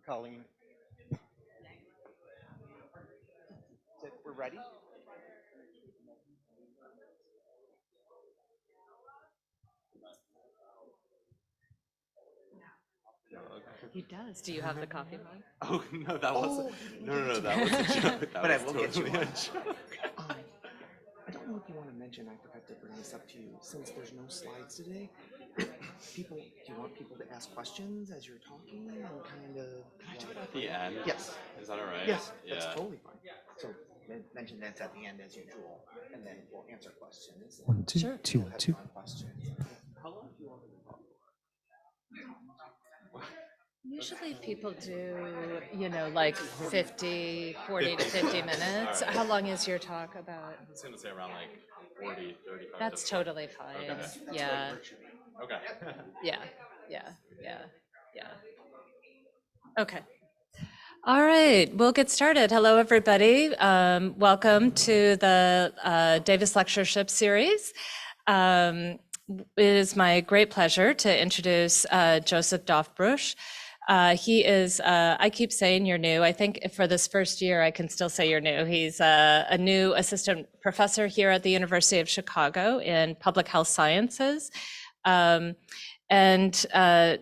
Colleen. We're ready? He does. Do you have the coffee mug? Oh, no, that wasn't. No, that was a joke. That But I was will get you totally one. a joke. I don't know if you want to mention, I forgot to bring this up to you, since there's no slides today. Do you want people to ask questions as you're talking and kind of? Can I do it at the end? Yes. Is that all right? Yes, that's Yeah. totally fine. So mention that's at the end as usual, and then we'll answer questions. One, two, Sure. two, We'll have two. fun questions. How long do you want me to talk for? Usually people do, like 40 to 50 minutes. How long is your talk about? I was going to say around like 40, 35. That's totally fine. Okay. Yeah, Okay. yeah. Okay. All right, we'll get started. Hello, everybody. Welcome to the Davis Lectureship Series. It is my great pleasure to introduce Joseph Bruch. He is, I keep saying you're new. I think for this first year, I can still say you're new. He's a new assistant professor here at the University of Chicago in public health sciences.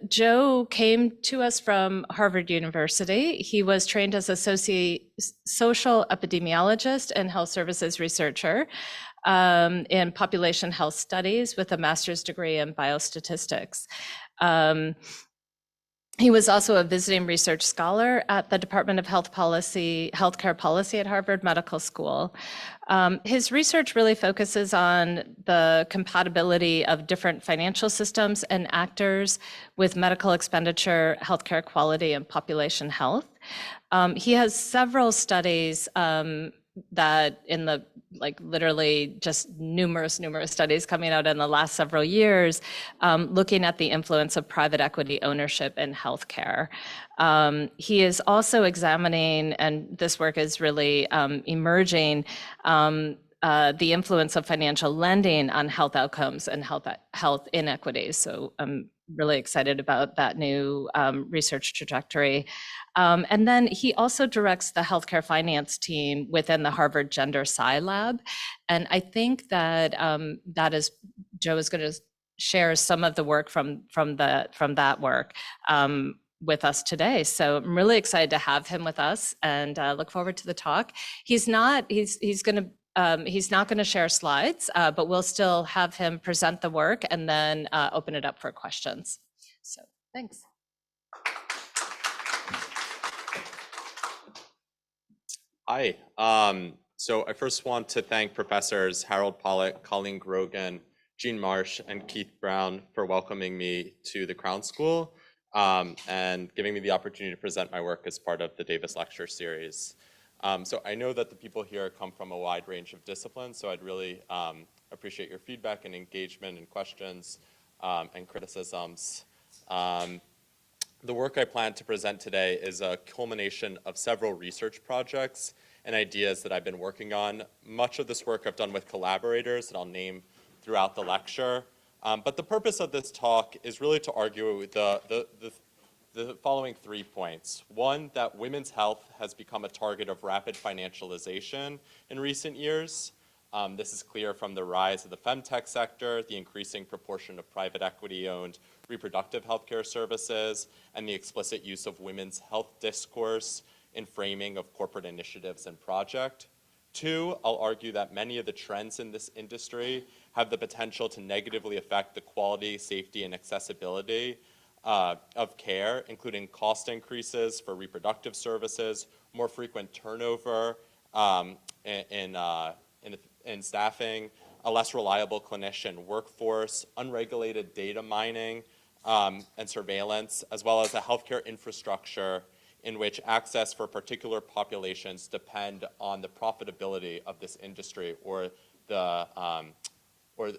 Joe came to us from Harvard University. He was trained as associate social epidemiologist and health services researcher in population health studies with a master's degree in biostatistics. He was also a visiting research scholar at the Department of Healthcare Policy at Harvard Medical School. His research really focuses on the compatibility of different financial systems and actors with medical expenditure, healthcare quality, and population health. He has several studies that in the literally just numerous studies coming out in the last several years, looking at the influence of private equity ownership in healthcare. He is also examining, and this work is really emerging, the influence of financial lending on health outcomes and health inequities. So I'm really excited about that new research trajectory. And then he also directs the healthcare finance team within the Harvard Gender Sci Lab. And I think that Joe is going to share some of the work from that work with us today. So I'm really excited to have him with us and look forward to the talk. He's not going to share slides, but we'll still have him present the work and then open it up for questions. So thanks. Hi. So I first want to thank Professors Harold Pollack, Colleen Grogan, Jean Marsh, and Keith Brown for welcoming me to the Crown School and giving me the opportunity to present my work as part of the Davis Lecture Series. So I know that the people here come from a wide range of disciplines, so I'd really appreciate your feedback and engagement and questions and criticisms. The work I plan to present today is a culmination of several research projects and ideas that I've been working on. Much of this work I've done with collaborators that I'll name throughout the lecture. But the purpose of this talk is really to argue the following 3 points. One, that women's health has become a target of rapid financialization in recent years. This is clear from the rise of the femtech sector, the increasing proportion of private equity-owned reproductive healthcare services, and the explicit use of women's health discourse in framing of corporate initiatives and projects. Two, I'll argue that many of the trends in this industry have the potential to negatively affect the quality, safety, and accessibility of care, including cost increases for reproductive services, more frequent turnover in staffing, a less reliable clinician workforce, unregulated data mining and surveillance, as well as a healthcare infrastructure in which access for particular populations depend on the profitability of this industry or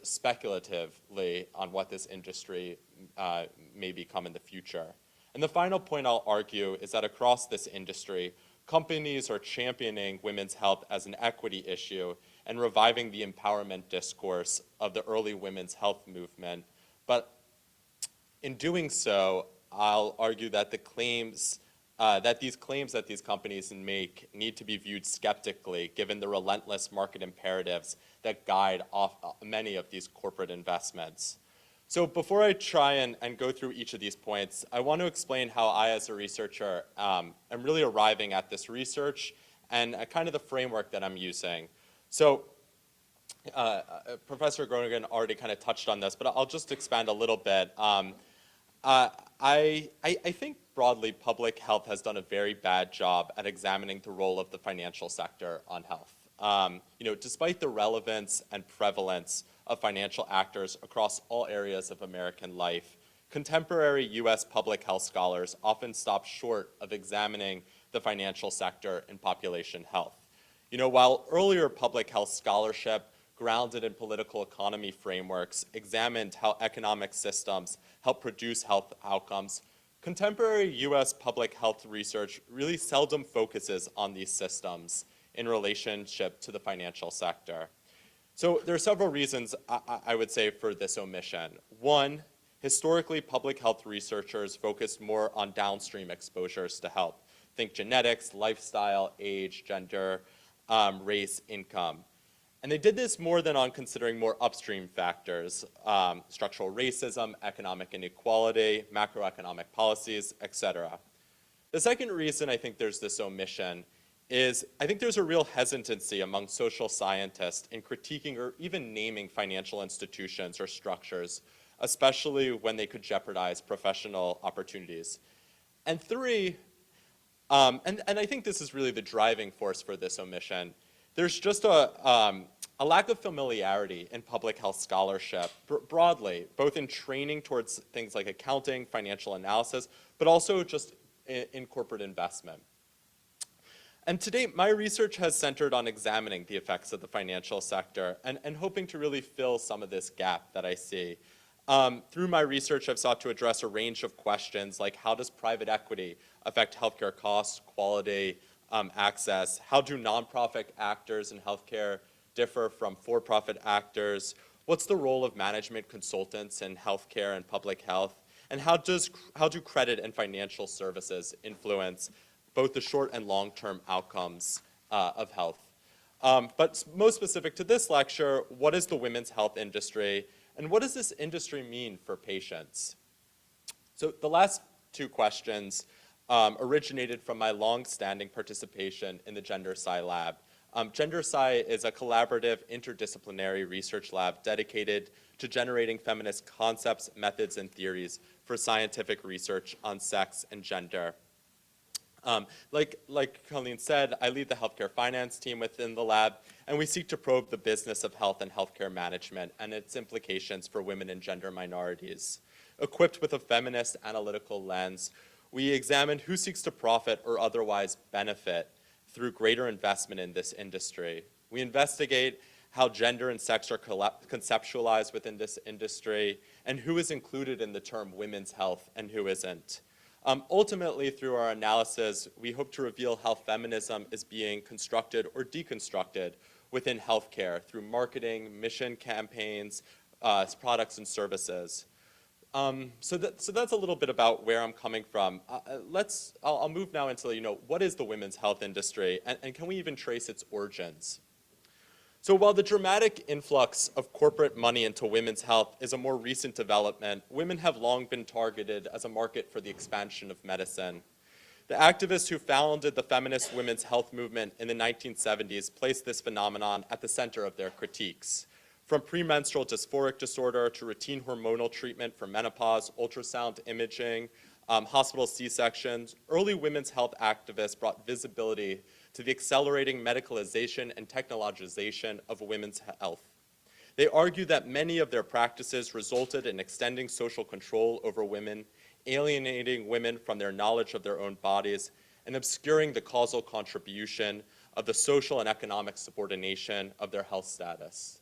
speculatively on what this industry may become in the future. And the final point I'll argue is that across this industry, companies are championing women's health as an equity issue and reviving the empowerment discourse of the early women's health movement. But in doing so, I'll argue that the claims that these claims that these companies make need to be viewed skeptically given the relentless market imperatives that guide many of these corporate investments. So before I try and go through each of these points, I want to explain how I, as a researcher, am really arriving at this research and kind of the framework that I'm using. So Professor Groningen already kind of touched on this, but I'll just expand a little bit. I think broadly public health has done a very bad job at examining the role of the financial sector on health. Despite the relevance and prevalence of financial actors across all areas of American life, contemporary US public health scholars often stop short of examining the financial sector in population health. While earlier public health scholarship grounded in political economy frameworks examined how economic systems help produce health outcomes, contemporary US public health research really seldom focuses on these systems in relationship to the financial sector. So there are several reasons I would say for this omission. One, historically public health researchers focused more on downstream exposures to health. Think genetics, lifestyle, age, gender, race, income. And they did this more than on considering more upstream factors, structural racism, economic inequality, macroeconomic policies, et cetera. The second reason I think there's this omission is I think there's a real hesitancy among social scientists in critiquing or even naming financial institutions or structures, especially when they could jeopardize professional opportunities. And three, and I think this is really the driving force for this omission, there's just a lack of familiarity in public health scholarship broadly, both in training towards things like accounting, financial analysis, but also just in corporate investment. And to date, my research has centered on examining the effects of the financial sector and hoping to really fill some of this gap that I see. Through my research, I've sought to address a range of questions like how does private equity affect healthcare costs, quality, access? How do nonprofit actors in healthcare differ from for-profit actors? What's the role of management consultants in healthcare and public health? And how do credit and financial services influence both the short and long-term outcomes of health? But most specific to this lecture, what is the women's health industry? And what does this industry mean for patients? So the last two questions originated from my long-standing participation in the Gender Sci Lab. Gender Sci is a collaborative interdisciplinary research lab dedicated to generating feminist concepts, methods, and theories for scientific research on sex and gender. Like Colleen said, I lead the healthcare finance team within the lab, and we seek to probe the business of health and healthcare management and its implications for women and gender minorities. Equipped with a feminist analytical lens, we examine who seeks to profit or otherwise benefit through greater investment in this industry. We investigate how gender and sex are conceptualized within this industry and who is included in the term women's health and who isn't. Ultimately, through our analysis, we hope to reveal how feminism is being constructed or deconstructed within healthcare through marketing, mission campaigns, products and services. So that's a little bit about where I'm coming from. I'll move now into, what is the women's health industry and can we even trace its origins? So while the dramatic influx of corporate money into women's health is a more recent development, women have long been targeted as a market for the expansion of medicine. The activists who founded the feminist women's health movement in the 1970s placed this phenomenon at the center of their critiques. From premenstrual dysphoric disorder to routine hormonal treatment for menopause, ultrasound imaging, hospital C-sections, early women's health activists brought visibility to the accelerating medicalization and technologization of women's health. They argue that many of their practices resulted in extending social control over women, alienating women from their knowledge of their own bodies, and obscuring the causal contribution of the social and economic subordination of their health status.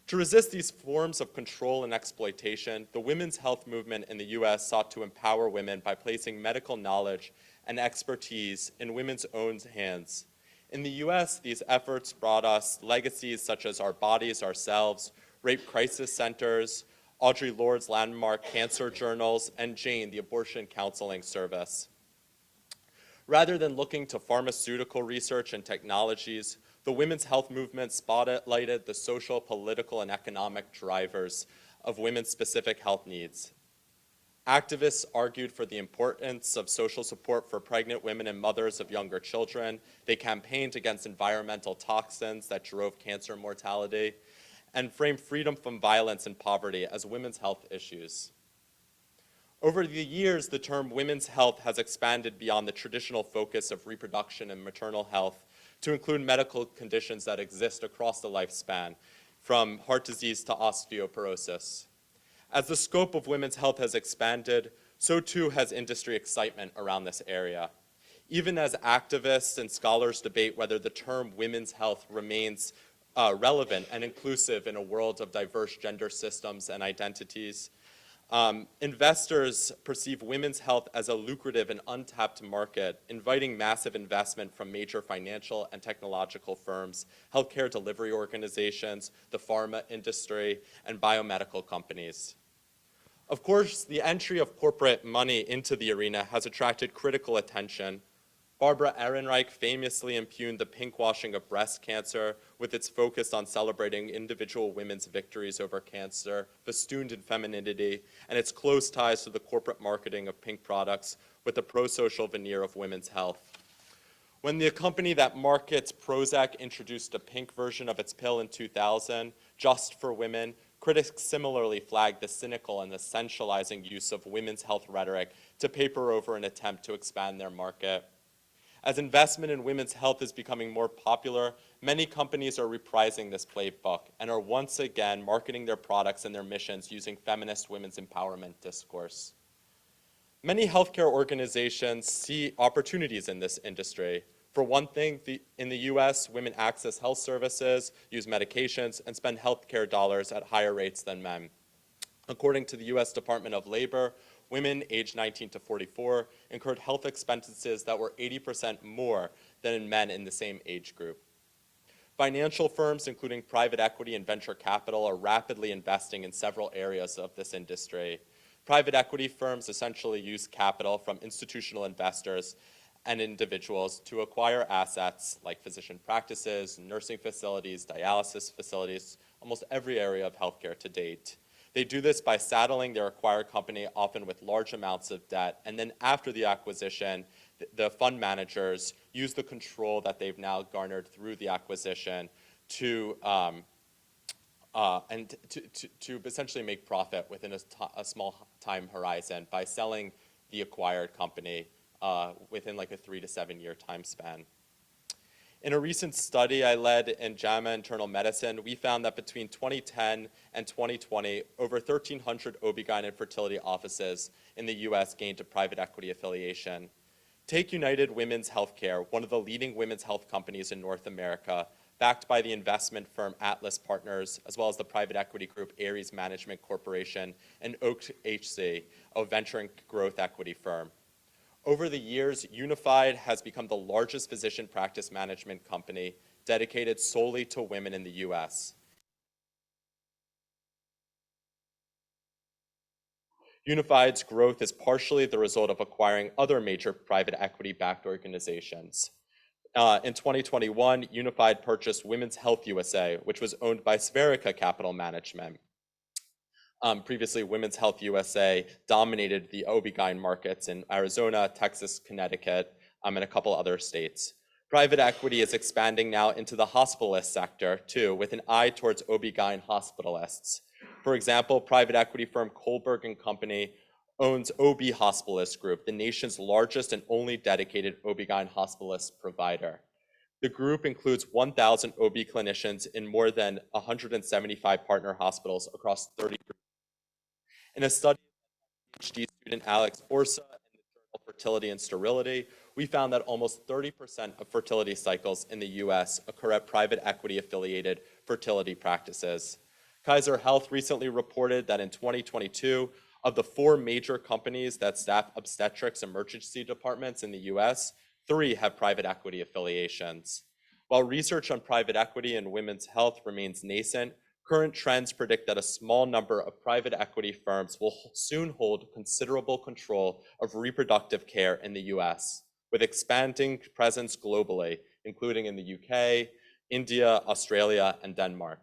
To resist these forms of control and exploitation, the women's health movement in the US sought to empower women by placing medical knowledge and expertise in women's own hands. In the US, these efforts brought us legacies such as Our Bodies, Ourselves, Rape Crisis Centers, Audre Lorde's landmark cancer journals, and Jane, the abortion counseling service. Rather than looking to pharmaceutical research and technologies, the women's health movement spotlighted the social, political, and economic drivers of women's specific health needs. Activists argued for the importance of social support for pregnant women and mothers of younger children. They campaigned against environmental toxins that drove cancer mortality, and framed freedom from violence and poverty as women's health issues. Over the years, the term women's health has expanded beyond the traditional focus of reproduction and maternal health to include medical conditions that exist across the lifespan, from heart disease to osteoporosis. As the scope of women's health has expanded, so too has industry excitement around this area. Even as activists and scholars debate whether the term women's health remains relevant and inclusive in a world of diverse gender systems and identities, investors perceive women's health as a lucrative and untapped market, inviting massive investment from major financial and technological firms, healthcare delivery organizations, the pharma industry, and biomedical companies. Of course, the entry of corporate money into the arena has attracted critical attention. Barbara Ehrenreich famously impugned the pinkwashing of breast cancer with its focus on celebrating individual women's victories over cancer, festooned in femininity, and its close ties to the corporate marketing of pink products with the pro-social veneer of women's health. When the company that markets Prozac introduced a pink version of its pill in 2000, just for women, critics similarly flagged the cynical and essentializing use of women's health rhetoric to paper over an attempt to expand their market. As investment in women's health is becoming more popular, many companies are reprising this playbook and are once again marketing their products and their missions using feminist women's empowerment discourse. Many healthcare organizations see opportunities in this industry. For one thing, in the US, women access health services, use medications, and spend healthcare dollars at higher rates than men. According to the US Department of Labor, women aged 19 to 44 incurred health expenses that were 80% more than in men in the same age group. Financial firms, including private equity and venture capital, are rapidly investing in several areas of this industry. Private equity firms essentially use capital from institutional investors and individuals to acquire assets like physician practices, nursing facilities, dialysis facilities, almost every area of healthcare to date. They do this by saddling their acquired company often with large amounts of debt, and then after the acquisition, the fund managers use the control that they've now garnered through the acquisition to essentially make profit within a small time horizon by selling the acquired company within like a 3 to 7 year time span. In a recent study I led in JAMA Internal Medicine, we found that between 2010 and 2020, over 1,300 OB/GYN and fertility offices in the US gained a private equity affiliation. Take United Women's Healthcare, one of the leading women's health companies in North America, backed by the investment firm Atlas Partners, as well as the private equity group Ares Management Corporation and Oak HC, a venture and growth equity firm. Over the years, Unified has become the largest physician practice management company dedicated solely to women in the US. Unified's growth is partially the result of acquiring other major private equity-backed organizations. In 2021, Unified purchased Women's Health USA, which was owned by Spherica Capital Management. Previously, Women's Health USA dominated the OB/GYN markets in Arizona, Texas, Connecticut, and a couple other states. Private equity is expanding now into the hospitalist sector, too, with an eye towards OB/GYN hospitalists. For example, private equity firm Kohlberg & Company owns OB Hospitalist Group, the nation's largest and only dedicated OB/GYN hospitalist provider. The group includes 1,000 OB clinicians in more than 175 partner hospitals across 30. In a study by PhD student Alex Orsa in the journal Fertility and Sterility, we found that almost 30% of fertility cycles in the US occur at private equity affiliated fertility practices. Kaiser Health recently reported that in 2022, of the 4 major companies that staff obstetrics emergency departments in the US, 3 have private equity affiliations. While research on private equity and women's health remains nascent, current trends predict that a small number of private equity firms will soon hold considerable control of reproductive care in the US. with expanding presence globally, including in the UK, India, Australia, and Denmark.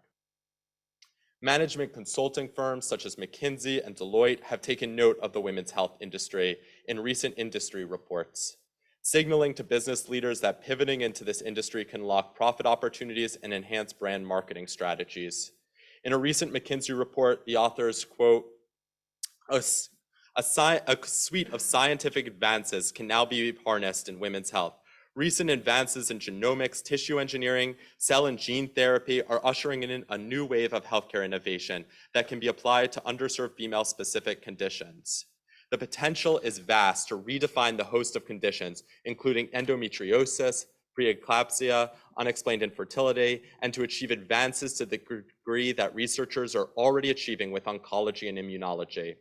Management consulting firms such as McKinsey and Deloitte have taken note of the women's health industry in recent industry reports, signaling to business leaders that pivoting into this industry can unlock profit opportunities and enhance brand marketing strategies. In a recent McKinsey report, the authors quote, a suite of scientific advances can now be harnessed in women's health. Recent advances in genomics, tissue engineering, cell and gene therapy are ushering in a new wave of healthcare innovation that can be applied to underserved female-specific conditions. The potential is vast to redefine the host of conditions, including endometriosis, preeclampsia, unexplained infertility, and to achieve advances to the degree that researchers are already achieving with oncology and immunology.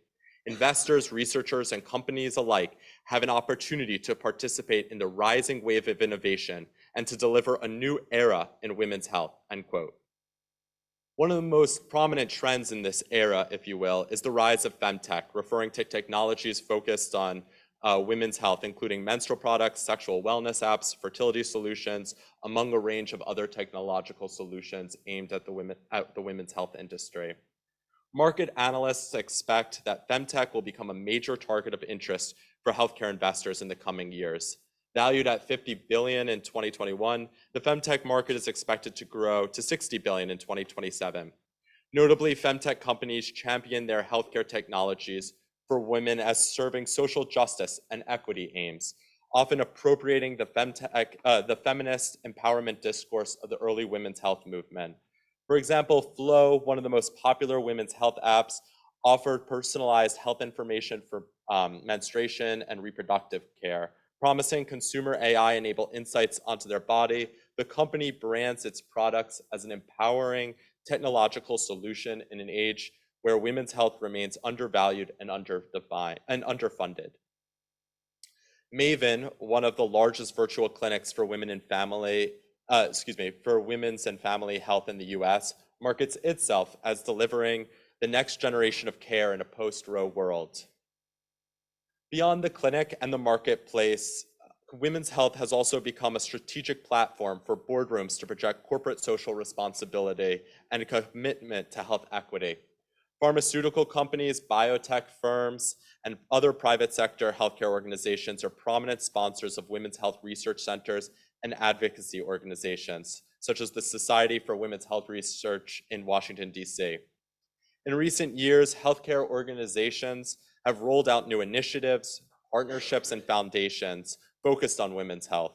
Investors, researchers, and companies alike have an opportunity to participate in the rising wave of innovation and to deliver a new era in women's health, end quote. One of the most prominent trends in this era, if you will, is the rise of femtech, referring to technologies focused on women's health, including menstrual products, sexual wellness apps, fertility solutions, among a range of other technological solutions aimed at the women's health industry. Market analysts expect that femtech will become a major target of interest for healthcare investors in the coming years. Valued at $50 billion in 2021, the femtech market is expected to grow to $60 billion in 2027. Notably, femtech companies champion their healthcare technologies for women as serving social justice and equity aims, often appropriating the feminist empowerment discourse of the early women's health movement. For example, Flow, one of the most popular women's health apps, offered personalized health information for menstruation and reproductive care, promising consumer AI-enabled insights onto their body. The company brands its products as an empowering technological solution in an age where women's health remains undervalued and underfunded. Maven, one of the largest virtual clinics for women's and family health in the US, markets itself as delivering the next generation of care in a post-Roe world. Beyond the clinic and the marketplace, women's health has also become a strategic platform for boardrooms to project corporate social responsibility and a commitment to health equity. Pharmaceutical companies, biotech firms, and other private sector healthcare organizations are prominent sponsors of women's health research centers and advocacy organizations, such as the Society for Women's Health Research in Washington, D.C. In recent years, healthcare organizations have rolled out new initiatives, partnerships, and foundations focused on women's health.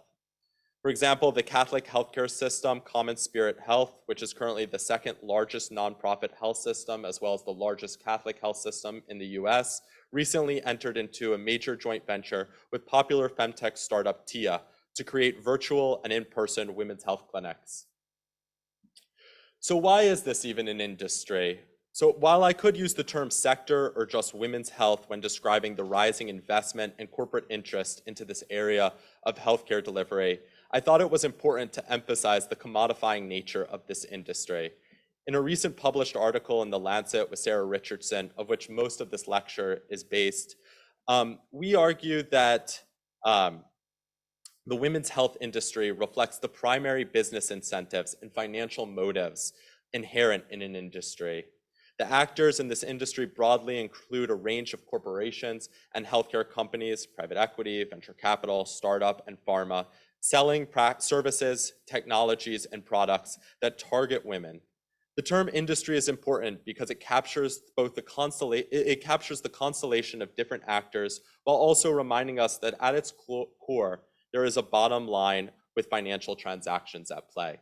For example, the Catholic healthcare system, Common Spirit Health, which is currently the second largest nonprofit health system, as well as the largest Catholic health system in the US, recently entered into a major joint venture with popular femtech startup TIA to create virtual and in-person women's health clinics. So why is this even an industry? So while I could use the term sector or just women's health when describing the rising investment and corporate interest into this area of healthcare delivery, I thought it was important to emphasize the commodifying nature of this industry. In a recent published article in The Lancet with Sarah Richardson, of which most of this lecture is based, we argue that the women's health industry reflects the primary business incentives and financial motives inherent in an industry. The actors in this industry broadly include a range of corporations and healthcare companies, private equity, venture capital, startup, and pharma, selling services, technologies, and products that target women. The term industry is important because it captures both the constellation of different actors, while also reminding us that at its core, there is a bottom line with financial transactions at play.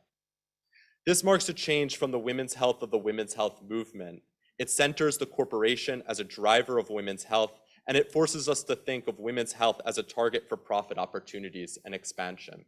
This marks a change from the women's health of the women's health movement. It centers the corporation as a driver of women's health, and it forces us to think of women's health as a target for profit opportunities and expansion.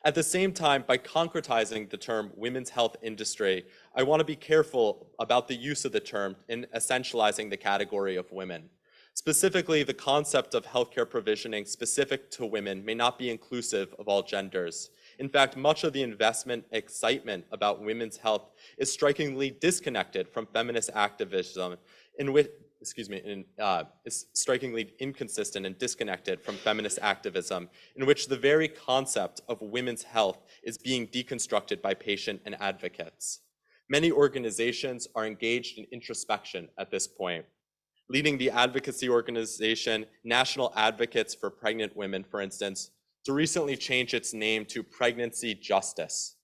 At the same time, by concretizing the term women's health industry, I want to be careful about the use of the term in essentializing the category of women. Specifically, the concept of healthcare provisioning specific to women may not be inclusive of all genders. In fact, much of the investment excitement about women's health is strikingly disconnected from feminist activism, in is strikingly inconsistent and disconnected from feminist activism, in which the very concept of women's health is being deconstructed by patient and advocates. Many organizations are engaged in introspection at this point, leading the advocacy organization National Advocates for Pregnant Women, for instance, to recently change its name to Pregnancy Justice.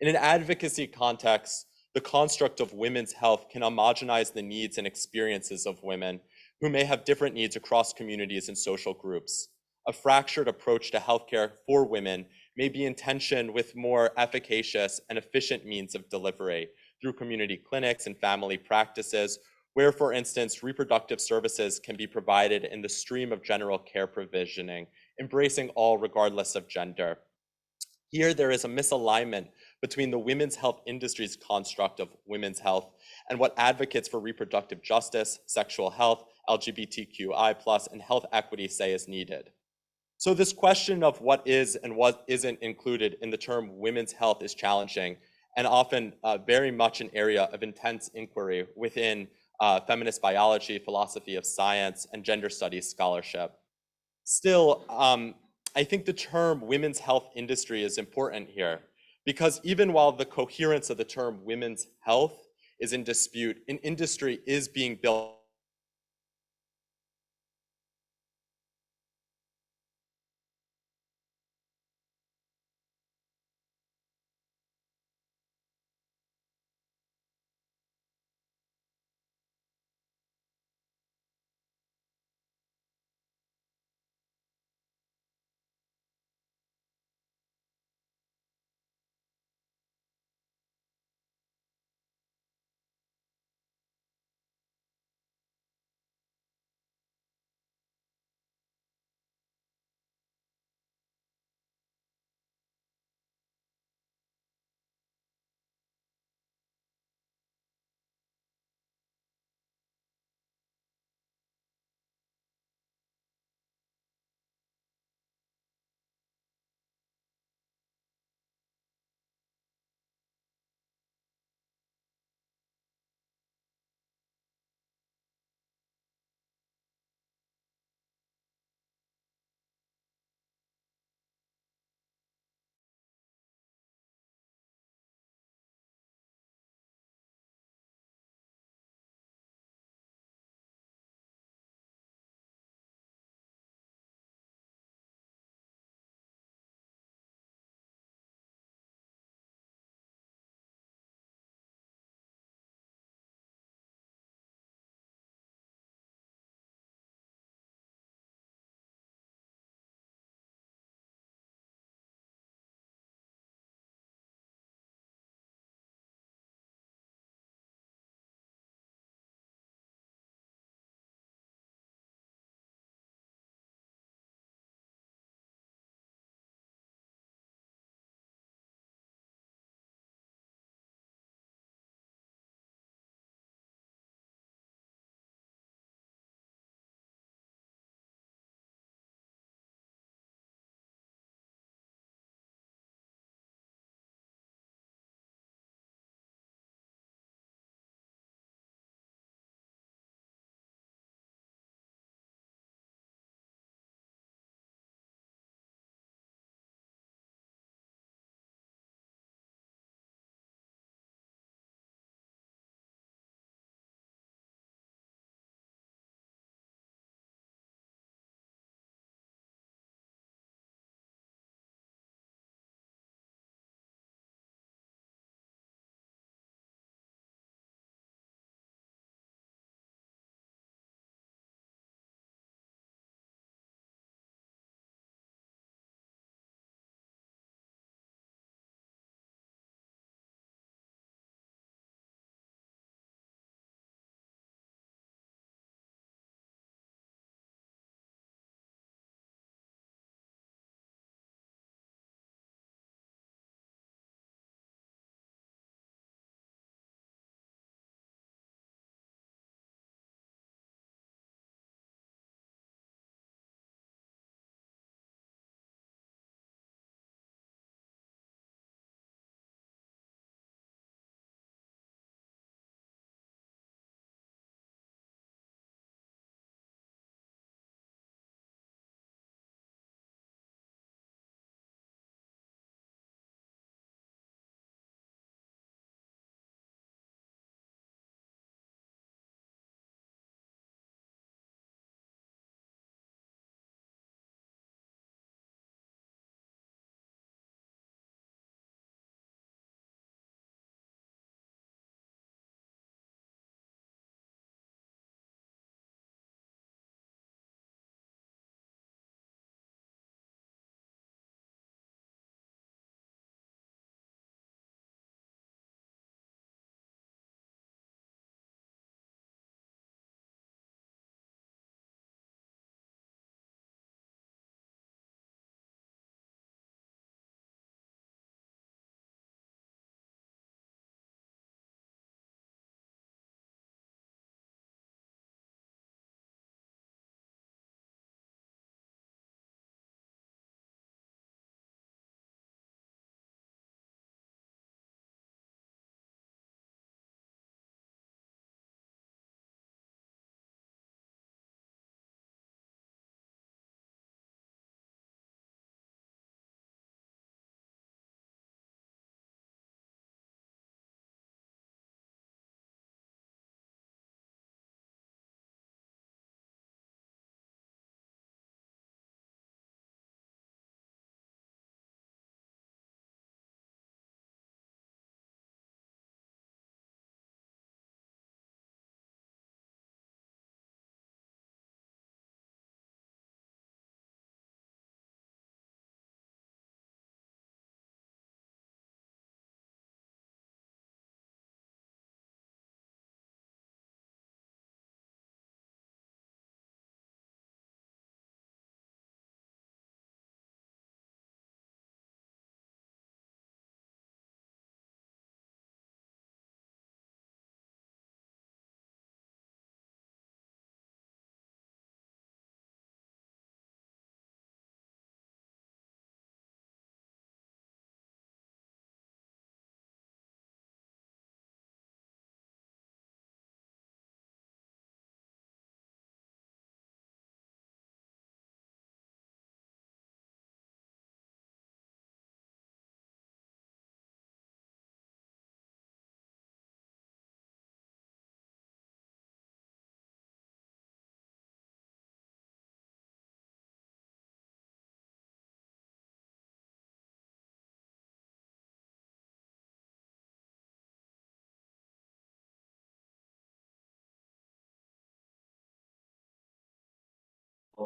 In an advocacy context, the construct of women's health can homogenize the needs and experiences of women who may have different needs across communities and social groups. A fractured approach to healthcare for women may be in tension with more efficacious and efficient means of delivery through community clinics and family practices, where, for instance, reproductive services can be provided in the stream of general care provisioning, embracing all regardless of gender. Here, there is a misalignment between the women's health industry's construct of women's health and what advocates for reproductive justice, sexual health, LGBTQI+, and health equity say is needed. So this question of what is and what isn't included in the term women's health is challenging and often very much an area of intense inquiry within feminist biology, philosophy of science, and gender studies scholarship. Still, I think the term women's health industry is important here because even while the coherence of the term women's health is in dispute, an industry is being built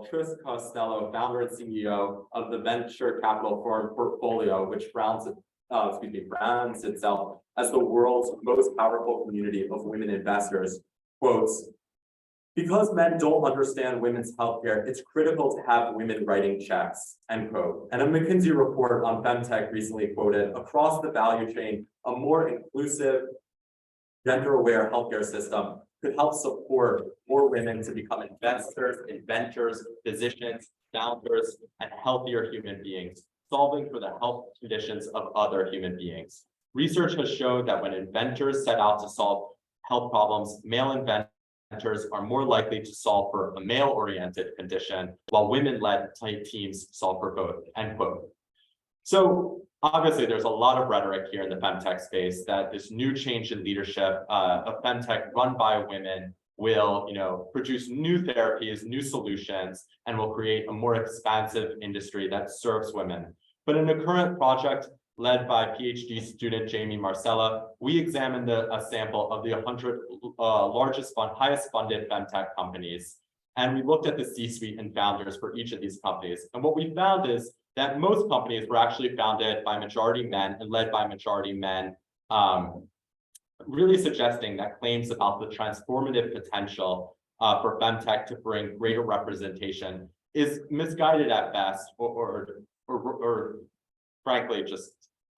Tris Costello, founder and CEO of the venture capital firm Portfolio, which brands itself as the world's most powerful community of women investors, quotes, "Because men don't understand women's healthcare, it's critical to have women writing checks," end quote. And a McKinsey report on femtech recently quoted, "Across the value chain, a more inclusive, gender-aware healthcare system could help support more women to become investors, inventors, physicians, founders, and healthier human beings, solving for the health conditions of other human beings." Research has shown that when inventors set out to solve health problems, male inventors are more likely to solve for a male-oriented condition, while women-led teams solve for both, end quote. So obviously, there's a lot of rhetoric here in the femtech space that this new change in leadership of femtech run by women will, produce new therapies, new solutions, and will create a more expansive industry that serves women. But in a current project led by PhD student Jamie Marcella, we examined a sample of the 100 highest funded femtech companies, and we looked at the C-suite and founders for each of these companies. And what we found is that most companies were actually founded by majority men and led by majority men, really suggesting that claims about the transformative potential for femtech to bring greater representation is misguided at best, or frankly just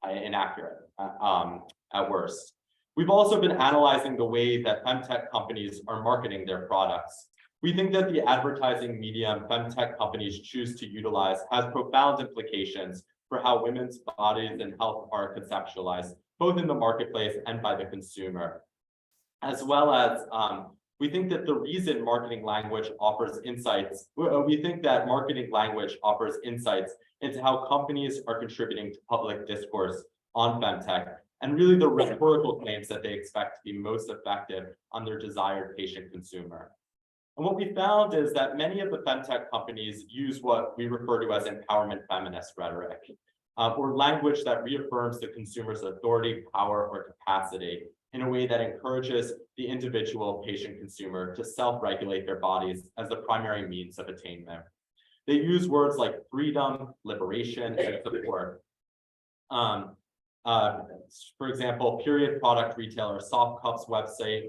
inaccurate at worst. We've also been analyzing the way that femtech companies are marketing their products. We think that the advertising medium femtech companies choose to utilize has profound implications for how women's bodies and health are conceptualized, both in the marketplace and by the consumer. As well as, we think that the reason marketing language offers insights, we think that marketing language offers insights into how companies are contributing to public discourse on femtech, and really the rhetorical claims that they expect to be most effective on their desired patient consumer. And what we found is that many of the femtech companies use what we refer to as empowerment feminist rhetoric, or language that reaffirms the consumer's authority, power, or capacity in a way that encourages the individual patient consumer to self-regulate their bodies as the primary means of attainment. They use words like freedom, liberation, and support. For example, period product retailer Soft Cup's website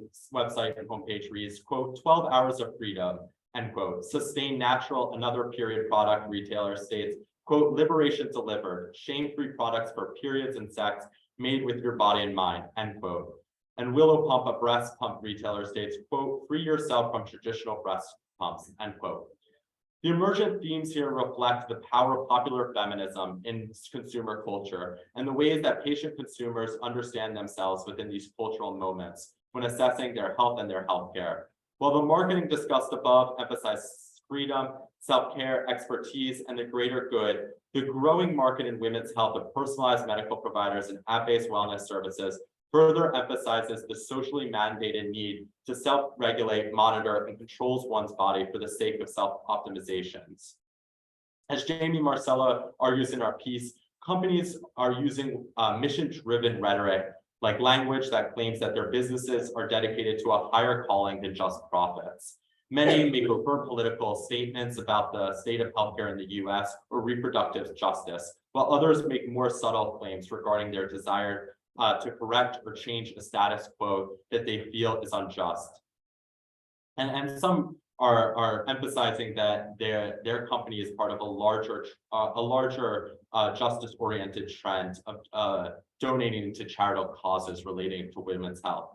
and homepage reads, quote, 12 hours of freedom, end quote. Sustain Natural, another period product retailer, states, quote, liberation delivered, shame-free products for periods and sex made with your body in mind, end quote. And Willow Pump, a breast pump retailer, states, quote, free yourself from traditional breast pumps, end quote. The emergent themes here reflect the power of popular feminism in consumer culture and the ways that patient consumers understand themselves within these cultural moments when assessing their health and their healthcare. While the marketing discussed above emphasizes freedom, self-care, expertise, and the greater good, the growing market in women's health of personalized medical providers and app-based wellness services further emphasizes the socially mandated need to self-regulate, monitor, and controls one's body for the sake of self-optimizations. As Jamie Marcella argues in our piece, companies are using mission-driven rhetoric, like language that claims that their businesses are dedicated to a higher calling than just profits. Many make overt political statements about the state of healthcare in the US or reproductive justice, while others make more subtle claims regarding their desire to correct or change a status quo that they feel is unjust. And some are emphasizing that their company is part of a larger justice-oriented trend of donating to charitable causes relating to women's health.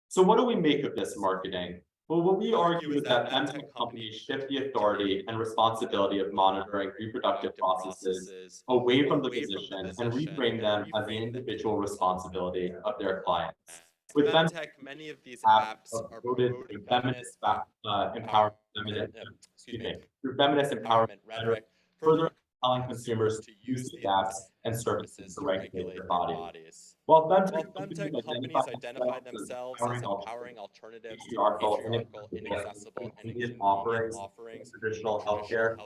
So what do we make of this marketing? Well, what we argue is that femtech companies shift the authority and responsibility of monitoring reproductive processes away from the physician and reframe them as the individual responsibility of their clients. With femtech, many of these apps are promoted through feminist empowerment rhetoric, further allowing consumers to use the apps and services to regulate their bodies. While femtech companies identify themselves as empowering alternatives to patriarchal, inaccessible, and inconvenient offerings in traditional healthcare,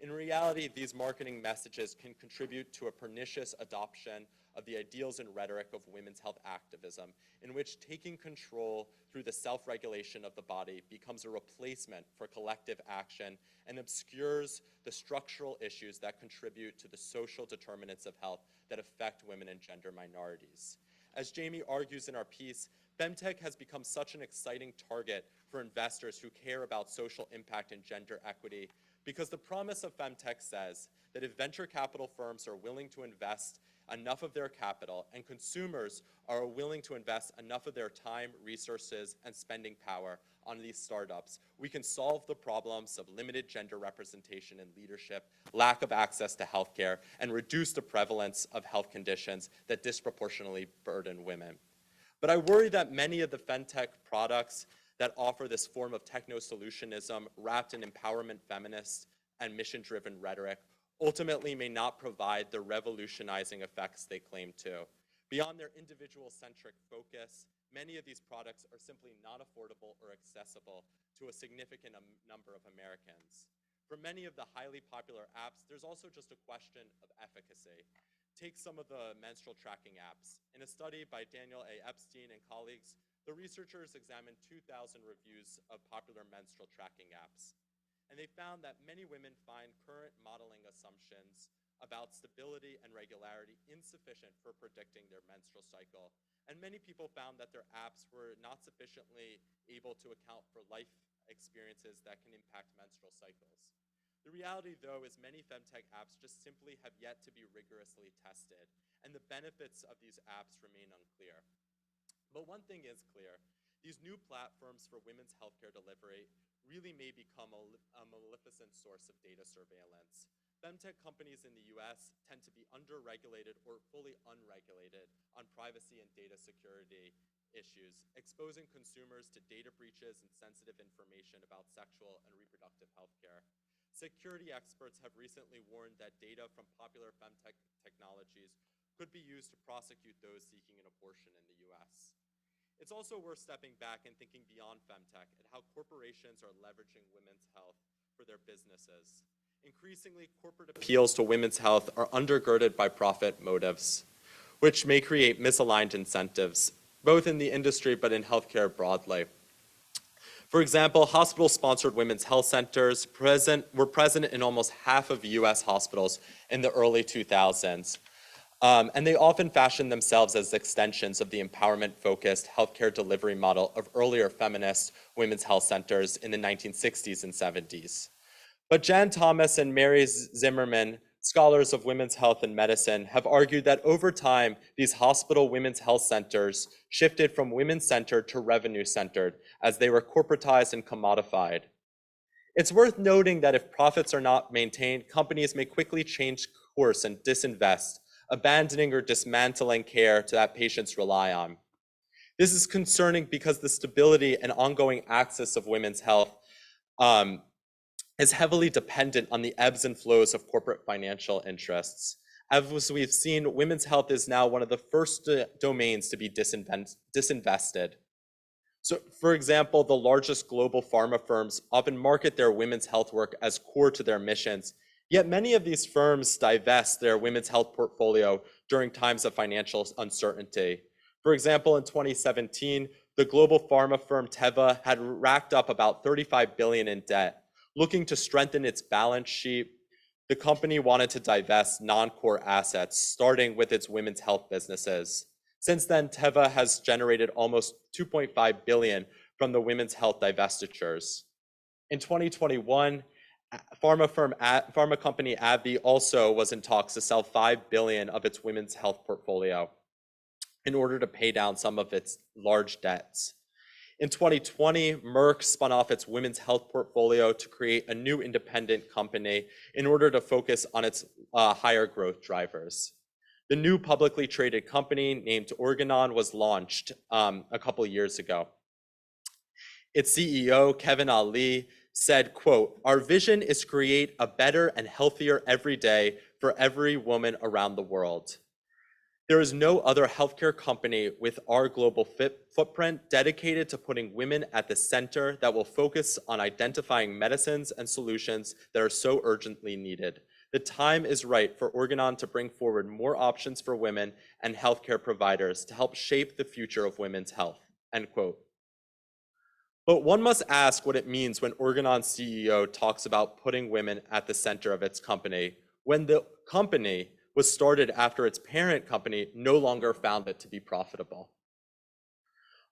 In reality, these marketing messages can contribute to a pernicious adoption of the ideals and rhetoric of women's health activism, in which taking control through the self-regulation of the body becomes a replacement for collective action and obscures the structural issues that contribute to the social determinants of health that affect women and gender minorities. As Jamie argues in our piece, femtech has become such an exciting target for investors who care about social impact and gender equity, because the promise of femtech says that if venture capital firms are willing to invest enough of their capital and consumers are willing to invest enough of their time, resources, and spending power on these startups, we can solve the problems of limited gender representation in leadership, lack of access to healthcare, and reduce the prevalence of health conditions that disproportionately burden women. But I worry that many of the femtech products that offer this form of techno-solutionism wrapped in empowerment feminist and mission-driven rhetoric ultimately may not provide the revolutionizing effects they claim to. Beyond their individual-centric focus, many of these products are simply not affordable or accessible to a significant number of Americans. For many of the highly popular apps, there's also just a question of efficacy. Take some of the menstrual tracking apps. In a study by Daniel A. Epstein and colleagues, the researchers examined 2,000 reviews of popular menstrual tracking apps. And they found that many women find current modeling assumptions about stability and regularity insufficient for predicting their menstrual cycle. And many people found that their apps were not sufficiently able to account for life experiences that can impact menstrual cycles. The reality, though, is many femtech apps just simply have yet to be rigorously tested, and the benefits of these apps remain unclear. But one thing is clear: these new platforms for women's healthcare delivery really may become a maleficent source of data surveillance. Femtech companies in the US tend to be under-regulated or fully unregulated on privacy and data security issues, exposing consumers to data breaches and sensitive information about sexual and reproductive healthcare. Security experts have recently warned that data from popular femtech technologies could be used to prosecute those seeking an abortion in the US. It's also worth stepping back and thinking beyond femtech and how corporations are leveraging women's health for their businesses. Increasingly, corporate appeals to women's health are undergirded by profit motives, which may create misaligned incentives, both in the industry but in healthcare broadly. For example, hospital-sponsored women's health centers were present in almost half of US hospitals in the early 2000s. And they often fashioned themselves as extensions of the empowerment-focused healthcare delivery model of earlier feminist women's health centers in the 1960s and 70s. But Jan Thomas and Mary Zimmerman, scholars of women's health and medicine, have argued that over time, these hospital women's health centers shifted from women-centered to revenue-centered as they were corporatized and commodified. It's worth noting that if profits are not maintained, companies may quickly change course and disinvest, abandoning or dismantling care that patients rely on. This is concerning because the stability and ongoing access of women's health is heavily dependent on the ebbs and flows of corporate financial interests. As we've seen, women's health is now one of the first domains to be disinvested. So, for example, the largest global pharma firms often market their women's health work as core to their missions. Yet many of these firms divest their women's health portfolio during times of financial uncertainty. For example, in 2017, the global pharma firm Teva had racked up about $35 billion in debt. Looking to strengthen its balance sheet, the company wanted to divest non-core assets, starting with its women's health businesses. Since then, Teva has generated almost $2.5 billion from the women's health divestitures. In 2021, pharma company AbbVie also was in talks to sell $5 billion of its women's health portfolio in order to pay down some of its large debts. In 2020, Merck spun off its women's health portfolio to create a new independent company in order to focus on its higher growth drivers. The new publicly traded company named Organon was launched a couple years ago. Its CEO, Kevin Ali, said, quote, "Our vision is to create a better and healthier every day for every woman around the world." There is no other healthcare company with our global footprint dedicated to putting women at the center that will focus on identifying medicines and solutions that are so urgently needed. The time is right for Organon to bring forward more options for women and healthcare providers to help shape the future of women's health, end quote. But one must ask what it means when Organon's CEO talks about putting women at the center of its company, when the company was started after its parent company no longer found it to be profitable.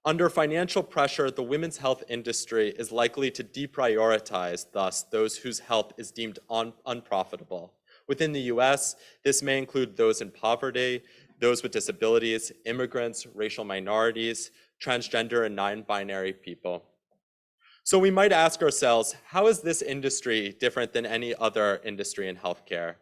Under financial pressure, the women's health industry is likely to deprioritize, thus, those whose health is deemed unprofitable. Within the US, this may include those in poverty, those with disabilities, immigrants, racial minorities, transgender and non-binary people. So we might ask ourselves, how is this industry different than any other industry in healthcare?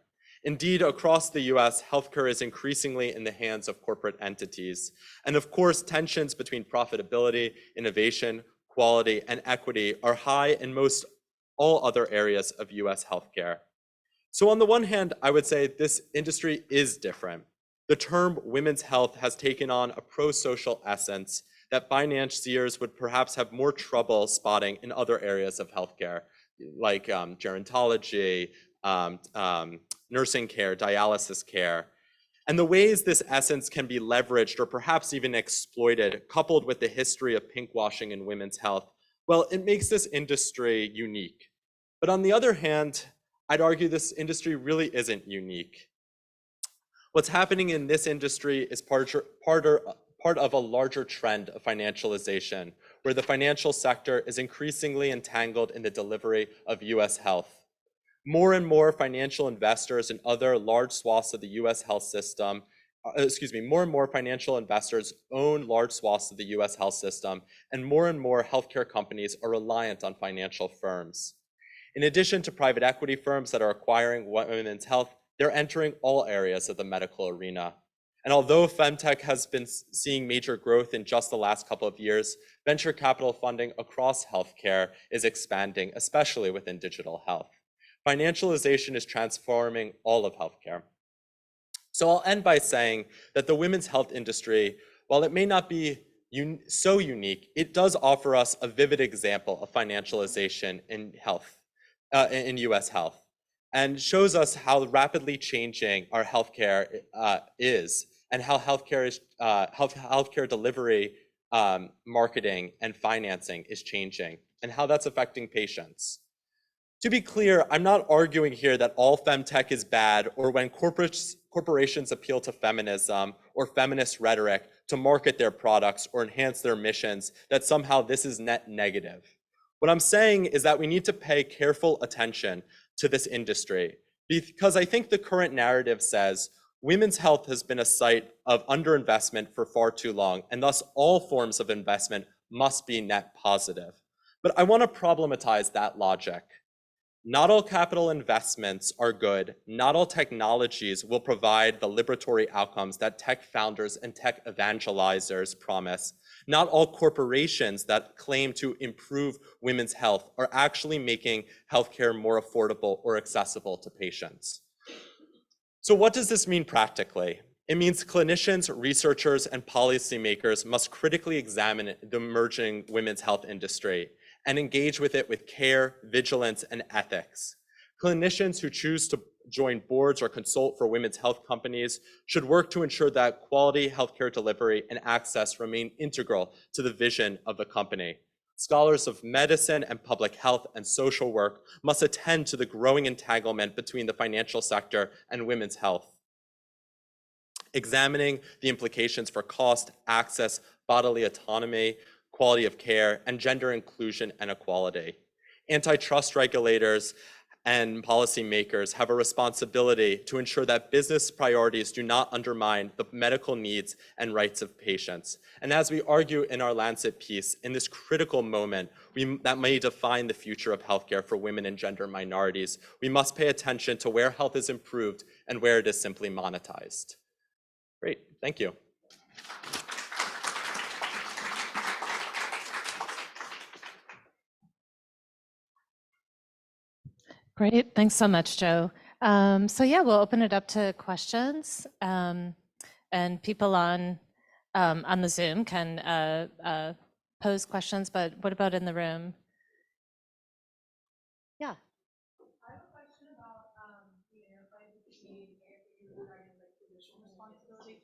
Indeed, across the US, healthcare is increasingly in the hands of corporate entities. And of course, tensions between profitability, innovation, quality, and equity are high in most all other areas of US healthcare. So on the one hand, I would say this industry is different. The term women's health has taken on a pro-social essence that financiers would perhaps have more trouble spotting in other areas of healthcare, like gerontology, nursing care, dialysis care. And the ways this essence can be leveraged or perhaps even exploited, coupled with the history of pinkwashing in women's health, well, it makes this industry unique. But on the other hand, I'd argue this industry really isn't unique. What's happening in this industry is part of a larger trend of financialization, where the financial sector is increasingly entangled in the delivery of US health. More and more financial investors and other large swaths of the US health system, more and more financial investors own large swaths of the US health system, and more healthcare companies are reliant on financial firms. In addition to private equity firms that are acquiring women's health, they're entering all areas of the medical arena. And although femtech has been seeing major growth in just the last couple of years, venture capital funding across healthcare is expanding, especially within digital health. Financialization is transforming all of healthcare. So I'll end by saying that the women's health industry, while it may not be so unique, it does offer us a vivid example of financialization in health, in US health, and shows us how rapidly changing our healthcare is, and how healthcare delivery, marketing, and financing is changing, and how that's affecting patients. To be clear, I'm not arguing here that all femtech is bad, or when corporations appeal to feminism or feminist rhetoric to market their products or enhance their missions, that somehow this is net negative. What I'm saying is that we need to pay careful attention to this industry, because I think the current narrative says women's health has been a site of underinvestment for far too long, and thus all forms of investment must be net positive. But I want to problematize that logic. Not all capital investments are good. Not all technologies will provide the liberatory outcomes that tech founders and tech evangelizers promise. Not all corporations that claim to improve women's health are actually making healthcare more affordable or accessible to patients. So what does this mean practically? It means clinicians, researchers, and policymakers must critically examine the emerging women's health industry and engage with it with care, vigilance, and ethics. Clinicians who choose to join boards or consult for women's health companies should work to ensure that quality healthcare delivery and access remain integral to the vision of the company. Scholars of medicine and public health and social work must attend to the growing entanglement between the financial sector and women's health, examining the implications for cost, access, bodily autonomy, quality of care, and gender inclusion and equality. Antitrust regulators and policymakers have a responsibility to ensure that business priorities do not undermine the medical needs and rights of patients. And as we argue in our Lancet piece, in this critical moment that may define the future of healthcare for women and gender minorities, we must pay attention to where health is improved and where it is simply monetized. Great, thank you. Great, thanks so much, Joe. So yeah, we'll open it up to questions. And people on the Zoom can pose questions, but what about in the room? Yeah. I have a question about the interplay between regarding like traditional responsibility.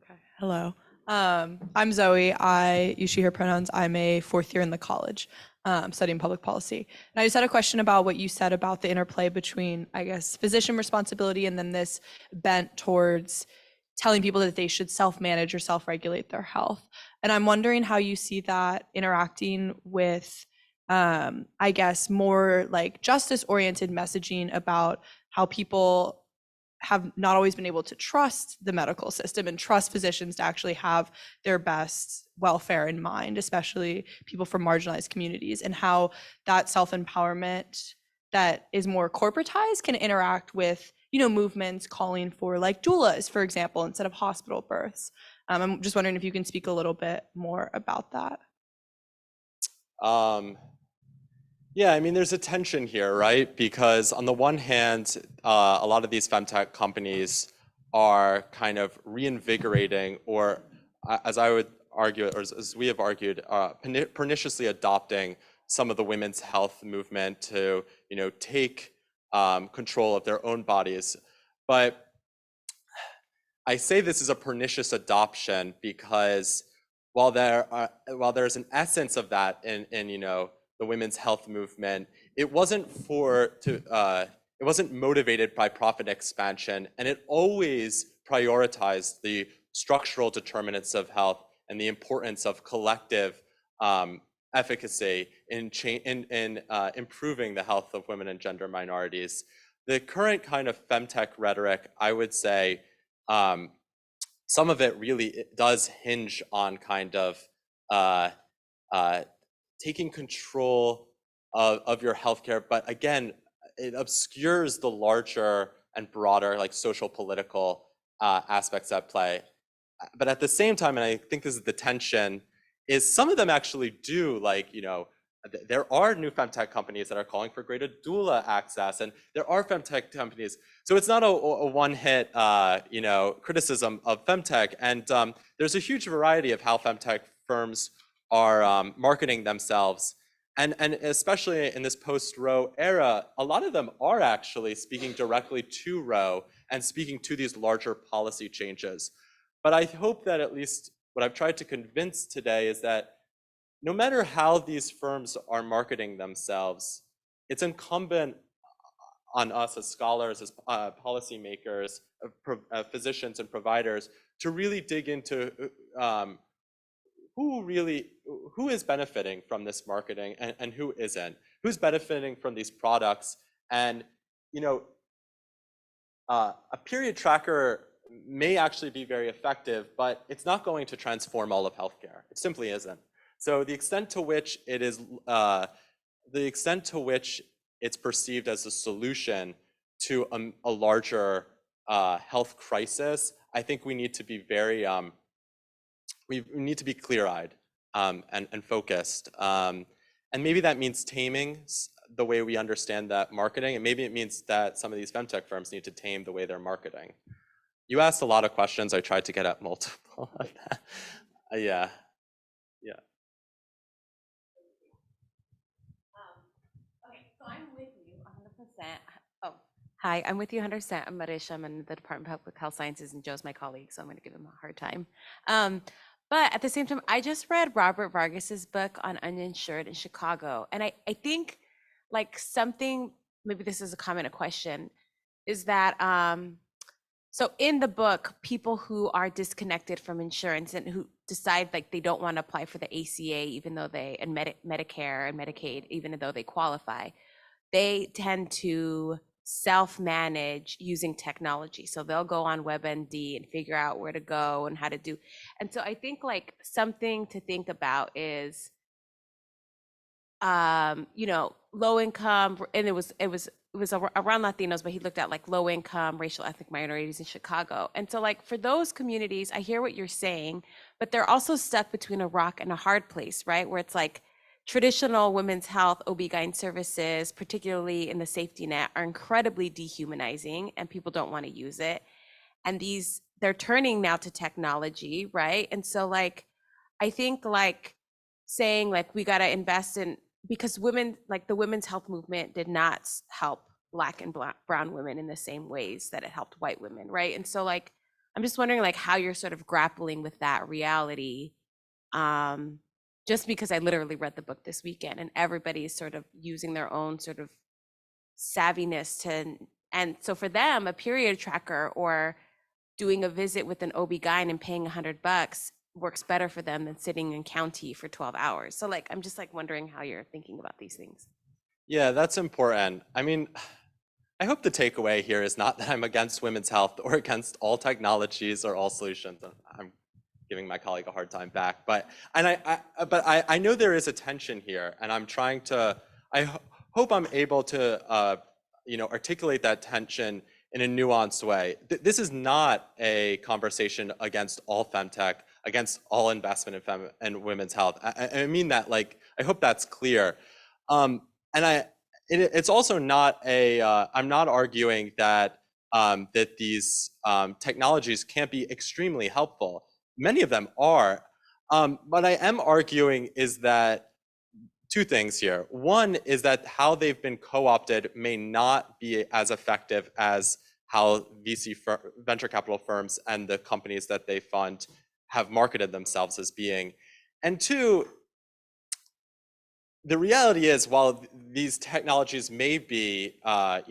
Okay. Hello. I'm Zoe. I use she, her pronouns. I'm a fourth year in the college studying public policy. And I just had a question about what you said about the interplay between, I guess, physician responsibility and then this bent towards telling people that they should self-manage or self-regulate their health. And I'm wondering how you see that interacting with I guess, more like justice-oriented messaging about how people have not always been able to trust the medical system and trust physicians to actually have their best welfare in mind, especially people from marginalized communities, and how that self-empowerment that is more corporatized can interact with, movements calling for like doulas, for example, instead of hospital births. I'm just wondering if you can speak a little bit more about that. Yeah, I mean, there's a tension here, right? Because on the one hand, a lot of these femtech companies are kind of reinvigorating, or as I would argue, or as we have argued, perniciously adopting some of the women's health movement to, take control of their own bodies. But I say this is a pernicious adoption because while there's an essence of that in the women's health movement, it wasn't motivated by profit expansion, and it always prioritized the structural determinants of health and the importance of collective efficacy in improving the health of women and gender minorities. The current kind of femtech rhetoric, I would say, some of it really does hinge on kind of taking control of your healthcare, but again, it obscures the larger and broader like social political aspects at play. But at the same time, and I think this is the tension, is some of them actually do there are new femtech companies that are calling for greater doula access, and there are femtech companies. So it's not a one-hit, criticism of femtech. And there's a huge variety of how femtech firms are marketing themselves. And especially in this post-Roe era, a lot of them are actually speaking directly to Roe and speaking to these larger policy changes. But I hope that at least what I've tried to convince today is that no matter how these firms are marketing themselves, it's incumbent on us as scholars, as policymakers, physicians and providers to really dig into who is benefiting from this marketing and who isn't, who's benefiting from these products. And a period tracker may actually be very effective, but it's not going to transform all of healthcare. It simply isn't. So the extent to which it's perceived as a solution to a larger health crisis, I think we need to be very we need to be clear-eyed and focused. And maybe that means taming the way we understand that marketing, and maybe it means that some of these femtech firms need to tame the way they're marketing. You asked a lot of questions. I tried to get at multiple of that. Yeah. Okay, so I'm with you 100%. Oh, hi, I'm with you 100%. I'm Marisha. I'm in the Department of Public Health Sciences, and Joe's my colleague, so I'm going to give him a hard time. But at the same time, I just read Robert Vargas's book on uninsured in Chicago, and I think like something, maybe this is a comment, a question, is that so in the book, people who are disconnected from insurance and who decide like they don't want to apply for the ACA, even though and Medicare and Medicaid, even though they qualify, they tend to self-manage using technology. So they'll go on WebMD and figure out where to go and how to do. And so I think like something to think about is, low income, and it was around Latinos, but he looked at like low income, racial, ethnic minorities in Chicago. And so like for those communities, I hear what you're saying, but they're also stuck between a rock and a hard place, right? Where it's like traditional women's health, OB-GYN services, particularly in the safety net, are incredibly dehumanizing and people don't want to use it. and they're turning now to technology, right? And so like, I think like saying like we got to invest in, because women, like the women's health movement did not help Black and brown women in the same ways that it helped white women, right? And so like, I'm just wondering like how you're sort of grappling with that reality. Um, just because I literally read the book this weekend and everybody's sort of using their own sort of savviness to, and so for them, a period tracker or doing a visit with an OB-GYN and paying $100 works better for them than sitting in county for 12 hours. So like, I'm just like wondering how you're thinking about these things. Yeah, that's important. I mean, I hope the takeaway here is not that I'm against women's health or against all technologies or all solutions. I'm giving my colleague a hard time back, but I know there is a tension here, and I'm trying to. Hope I'm able to articulate that tension in a nuanced way. This is not a conversation against all femtech, against all investment in and women's health. I mean that, like, I hope that's clear. And it's also not a, I'm not arguing that that these technologies can't be extremely helpful. Many of them are. But I am arguing is that two things here. One is that how they've been co-opted may not be as effective as how venture capital firms and the companies that they fund have marketed themselves as being. And two, the reality is, while these technologies may be, a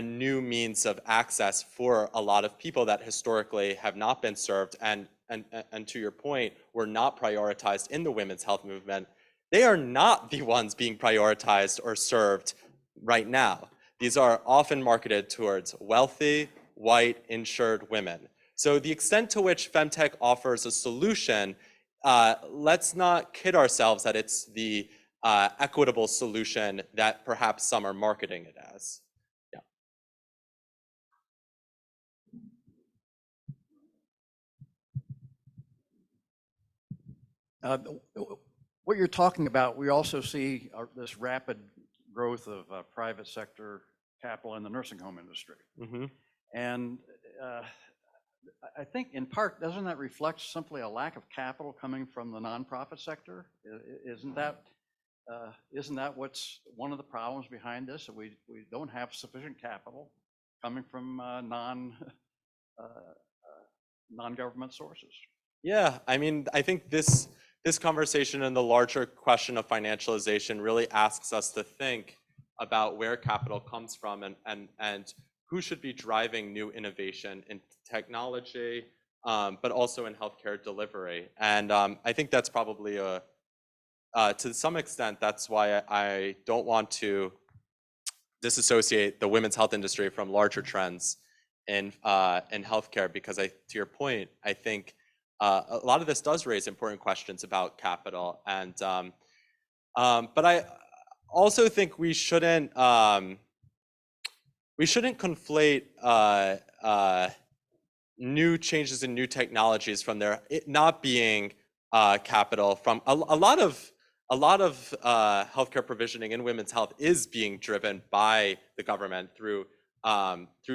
new means of access for a lot of people that historically have not been served, and to your point, were not prioritized in the women's health movement, they are not the ones being prioritized or served right now. These are often marketed towards wealthy, white, insured women. So the extent to which femtech offers a solution, let's not kid ourselves that it's the equitable solution that perhaps some are marketing it as. Yeah. What you're talking about, we also see this rapid growth of private sector capital in the nursing home industry. Mm-hmm. And I think in part, doesn't that reflect simply a lack of capital coming from the nonprofit sector? Isn't that what's one of the problems behind this? That we don't have sufficient capital coming from non-government sources. Yeah, I mean, I think this conversation and the larger question of financialization really asks us to think about where capital comes from and who should be driving new innovation in technology, but also in healthcare delivery. And I think that's probably to some extent, that's why I don't want to disassociate the women's health industry from larger trends in healthcare, because to your point, I think a lot of this does raise important questions about capital, and but I also think we shouldn't conflate new changes in new technologies from it not being capital from a lot of healthcare provisioning in women's health is being driven by the government through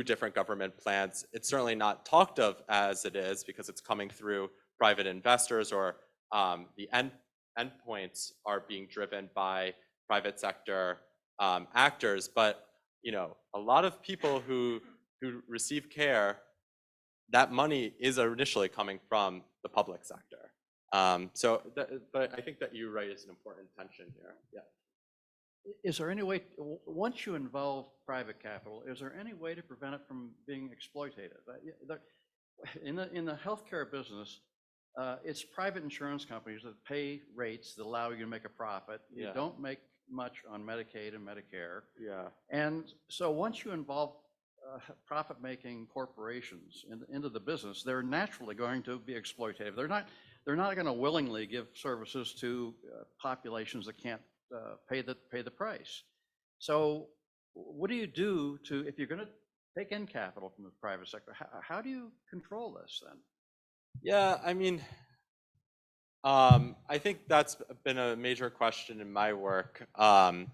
different government plans. It's certainly not talked of as it is because it's coming through private investors, or the endpoints are being driven by private sector actors. But a lot of people who receive care, that money is initially coming from the public sector. But I think that you raise an important tension here. Yeah. Is there any way, once you involve private capital, is there any way to prevent it from being exploitative? In the healthcare business, it's private insurance companies that pay rates that allow you to make a profit. You don't make much on Medicaid and Medicare. Yeah. And so once you involve profit-making corporations into the business, they're naturally going to be exploitative. They're not going to willingly give services to populations that can't pay the price. So what do you do if you're going to take in capital from the private sector? How do you control this then? Yeah, I mean, I think that's been a major question in my work. I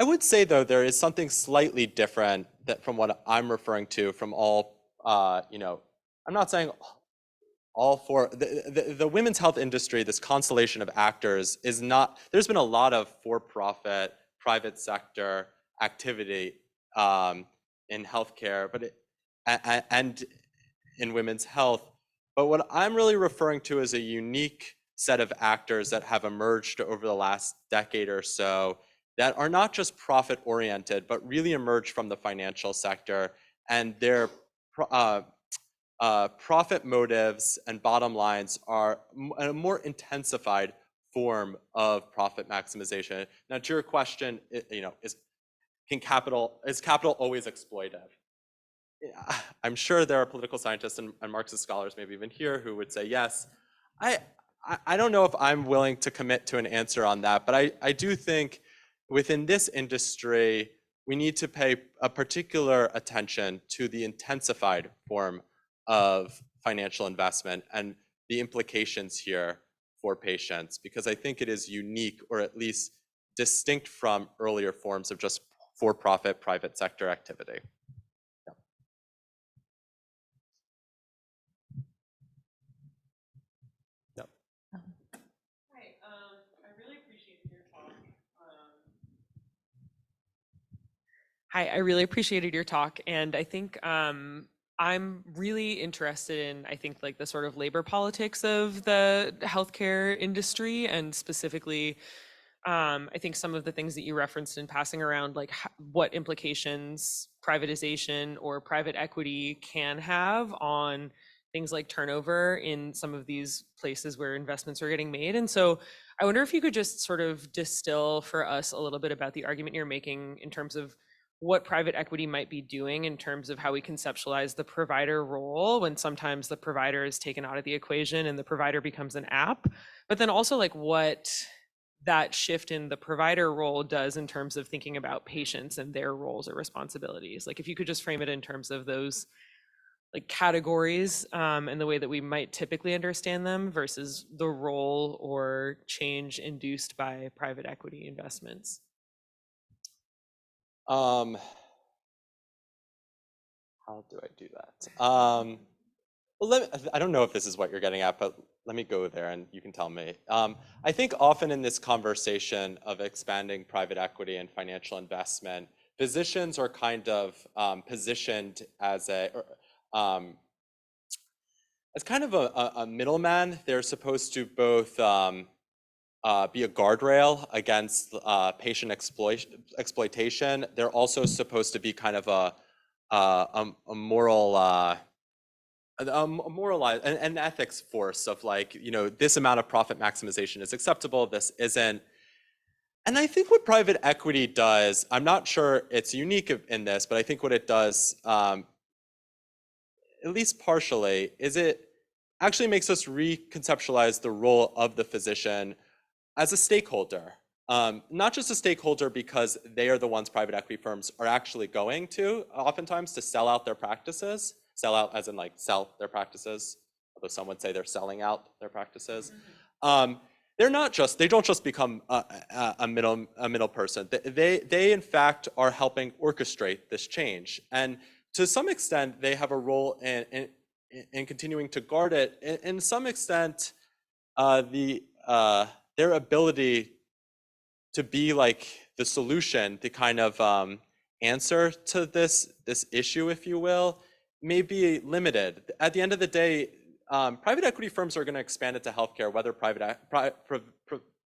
I would say, though, there is something slightly different that from what I'm referring to from all, I'm not saying all for the women's health industry, this constellation of actors is not, there's been a lot of for-profit, private sector activity in healthcare, and in women's health. But what I'm really referring to is a unique set of actors that have emerged over the last decade or so that are not just profit oriented, but really emerged from the financial sector, and their profit motives and bottom lines are a more intensified form of profit maximization. Now, to your question, is capital always exploitive? I'm sure there are political scientists and Marxist scholars, maybe even here, who would say yes. I don't know if I'm willing to commit to an answer on that, but I do think within this industry, we need to pay a particular attention to the intensified form of financial investment and the implications here for patients, because I think it is unique, or at least distinct from earlier forms of just for-profit private sector activity. Hi, I really appreciated your talk, and I think I'm really interested in, I think, like the sort of labor politics of the healthcare industry, and specifically, I think some of the things that you referenced in passing around, like what implications privatization or private equity can have on things like turnover in some of these places where investments are getting made. And so I wonder if you could just sort of distill for us a little bit about the argument you're making in terms of what private equity might be doing in terms of how we conceptualize the provider role, when sometimes the provider is taken out of the equation and the provider becomes an app, but then also like what that shift in the provider role does in terms of thinking about patients and their roles or responsibilities. Like if you could just frame it in terms of those like categories and the way that we might typically understand them versus the role or change induced by private equity investments. How do I do that? Well, I don't know if this is what you're getting at, but let me go there and you can tell me. I think often in this conversation of expanding private equity and financial investment, physicians are kind of positioned as kind of a middleman. They're supposed to both be a guardrail against patient exploitation. They're also supposed to be kind of a moral, an ethics force of like, this amount of profit maximization is acceptable, this isn't. And I think what private equity does, I'm not sure it's unique in this, but I think what it does, at least partially, is it actually makes us reconceptualize the role of the physician as a stakeholder. Not just a stakeholder because they are the ones private equity firms are actually going to, oftentimes, to sell out their practices. Sell out as in like sell their practices, although some would say they're selling out their practices. They don't just become a middle person. They in fact are helping orchestrate this change. And to some extent, they have a role in continuing to guard it. In some extent, their ability to be like the solution, the kind of answer to this issue, if you will, may be limited. At the end of the day, private equity firms are going to expand it to healthcare, whether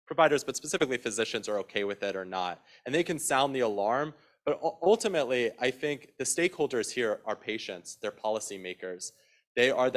providers, but specifically physicians, are okay with it or not. And they can sound the alarm, but ultimately, I think the stakeholders here are patients, they're policymakers, they are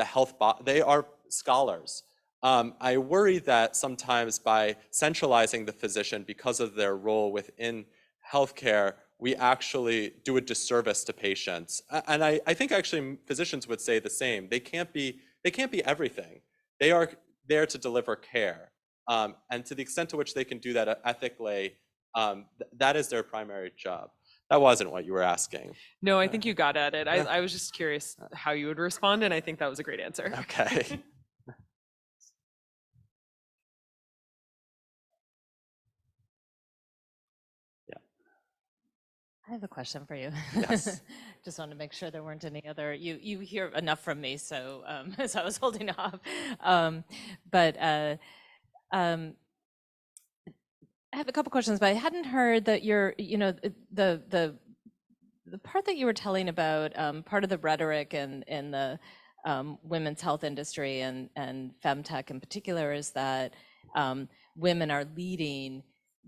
they are scholars. I worry that sometimes by centralizing the physician because of their role within healthcare, we actually do a disservice to patients. And I think actually physicians would say the same. They can't be everything. They are there to deliver care. And to the extent to which they can do that ethically, that is their primary job. That wasn't what you were asking. No, I think you got at it. I was just curious how you would respond, and I think that was a great answer. Okay. I have a question for you. Yes. Just want to make sure there weren't any other, you hear enough from me, so, so I was holding off. But um, I have a couple questions, but I hadn't heard that you're, the part that you were telling about, part of the rhetoric in the women's health industry and femtech in particular is that women are leading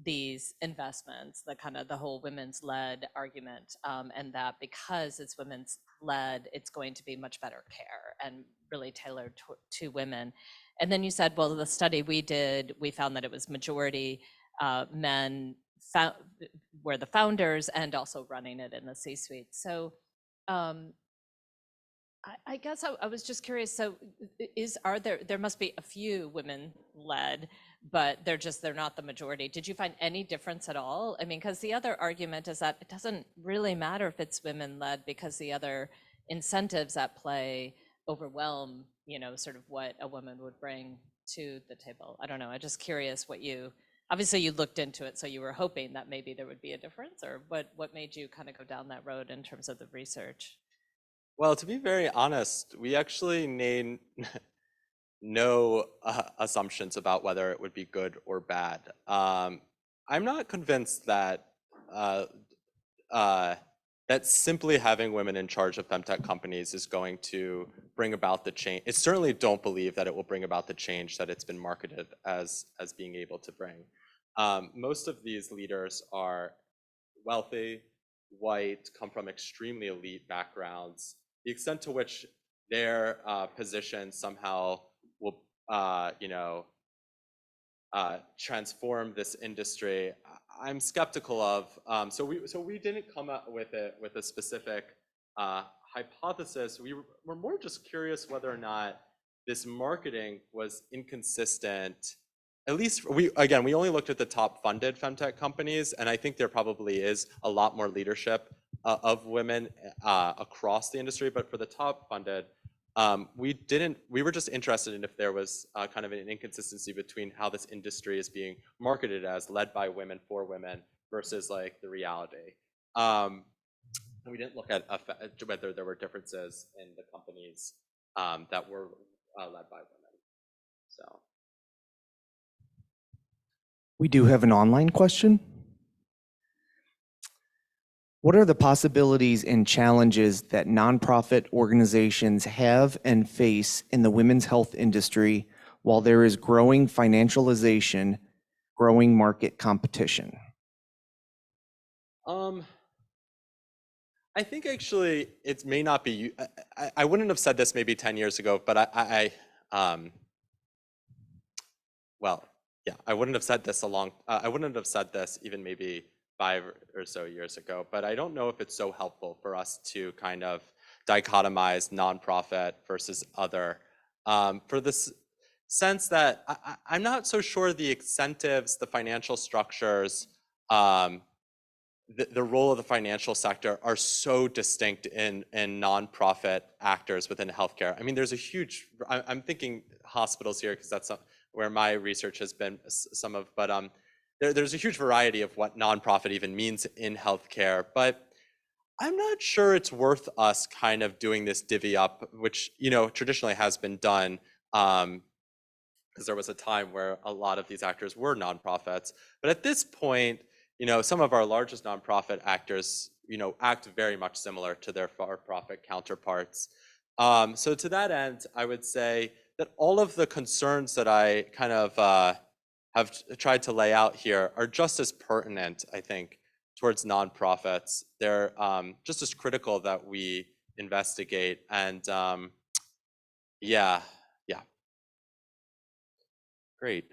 these investments, the kind of the whole women's led argument, and that because it's women's led, it's going to be much better care and really tailored to women. And then you said, well, the study we did, we found that it was majority men were the founders and also running it in the C-suite. So um, I guess I was just curious. So there must be a few women led, but they're not the majority. Did you find any difference at all? I mean, because the other argument is that it doesn't really matter if it's women led because the other incentives at play overwhelm, sort of what a woman would bring to the table. I don't know. I'm just curious obviously you looked into it, so you were hoping that maybe there would be a difference, or what made you kind of go down that road in terms of the research? Well, to be very honest, we actually made no assumptions about whether it would be good or bad. I'm not convinced that uh, that simply having women in charge of femtech companies is going to bring about the change. I certainly don't believe that it will bring about the change that it's been marketed as being able to bring. Most of these leaders are wealthy, white, come from extremely elite backgrounds. The extent to which their position somehow will, transform this industry, I'm skeptical of. So we didn't come up with a specific hypothesis. We were more just curious whether or not this marketing was inconsistent. At least we only looked at the top funded femtech companies, and I think there probably is a lot more leadership of women across the industry. But for the top funded, we were just interested in if there was kind of an inconsistency between how this industry is being marketed as led by women for women versus like the reality. We didn't look at whether there were differences in the companies that were led by women. So. We do have an online question. What are the possibilities and challenges that nonprofit organizations have and face in the women's health industry while there is growing financialization, growing market competition? I think actually it may not be. I wouldn't have said this maybe 10 years ago, but well, yeah, I wouldn't have said this I wouldn't have said this even maybe 5 or so years ago, but I don't know if it's so helpful for us to kind of dichotomize nonprofit versus other, for this sense that I'm not so sure the incentives, the financial structures, the role of the financial sector are so distinct in nonprofit actors within healthcare. I mean, there's a huge, I'm thinking hospitals here because that's where my research has been some of, but there's a huge variety of what nonprofit even means in healthcare, but I'm not sure it's worth us kind of doing this divvy up, which, traditionally has been done, because there was a time where a lot of these actors were nonprofits. But at this point, some of our largest nonprofit actors, act very much similar to their for-profit counterparts. So to that end, I would say that all of the concerns that I kind of have tried to lay out here are just as pertinent, I think, towards nonprofits. They're just as critical that we investigate. And yeah, great.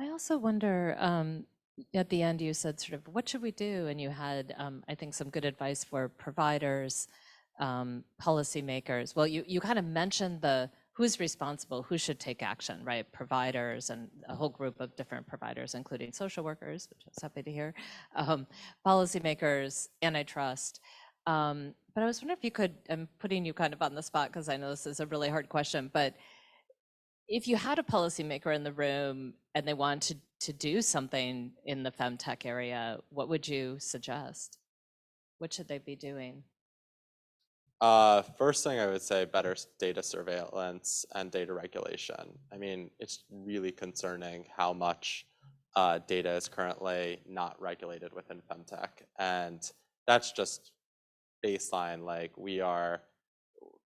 I also wonder, at the end you said sort of, what should we do? And you had, I think, some good advice for providers, policymakers. Well, you kind of mentioned who's responsible, who should take action, right? Providers and a whole group of different providers, including social workers, which I was happy to hear, policymakers, antitrust. But I was wondering if you could, I'm putting you kind of on the spot because I know this is a really hard question, but if you had a policymaker in the room and they wanted to do something in the femtech area, what would you suggest? What should they be doing? First thing I would say, better data surveillance and data regulation. I mean, it's really concerning how much data is currently not regulated within femtech. And that's just baseline. Like